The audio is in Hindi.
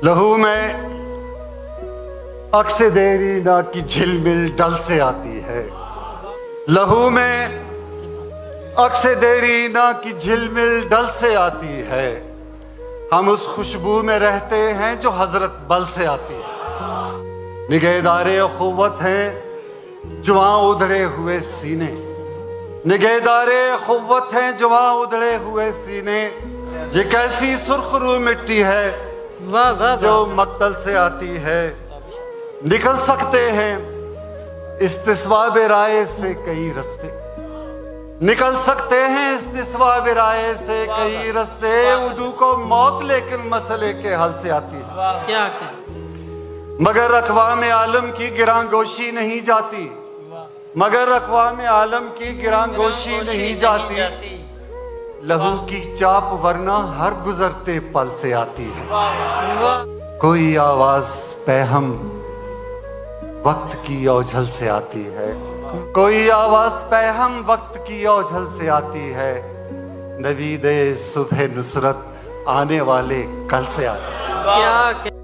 लहू में अक्से देरी ना की झिलमिल डल से आती है। लहू में अक्से देरी ना की झिलमिल डल से आती है। हम उस खुशबू में रहते हैं जो हजरत बल से आती है। निगहदारे खुव्वत हैं जुआ उधड़े हुए सीने। निगहदारे खुव्वत हैं जुआ उधड़े हुए सीने। ये कैसी सुर्खरू मिट्टी है वाह वाह जो मक्तल से आती है। निकल सकते हैं इस्तिस्वाब राय से कई रास्ते। निकल सकते हैं इस्तिस्वाब राय से कई रास्ते। उर्दू को मौत लेकिन मसले के हल से आती है। क्या मगर अक़वाम आलम की गिरांगोशी नहीं जाती। मगर अक़वाम आलम की गिरांगोशी नहीं जाती। लहू की चाप वरना हर गुजरते पल से आती है। कोई आवाज पैहम वक्त की ओझल से आती है। कोई आवाज पैहम वक्त की ओझल से आती है। नवीदे सुबह नुसरत आने वाले कल से आती है। क्या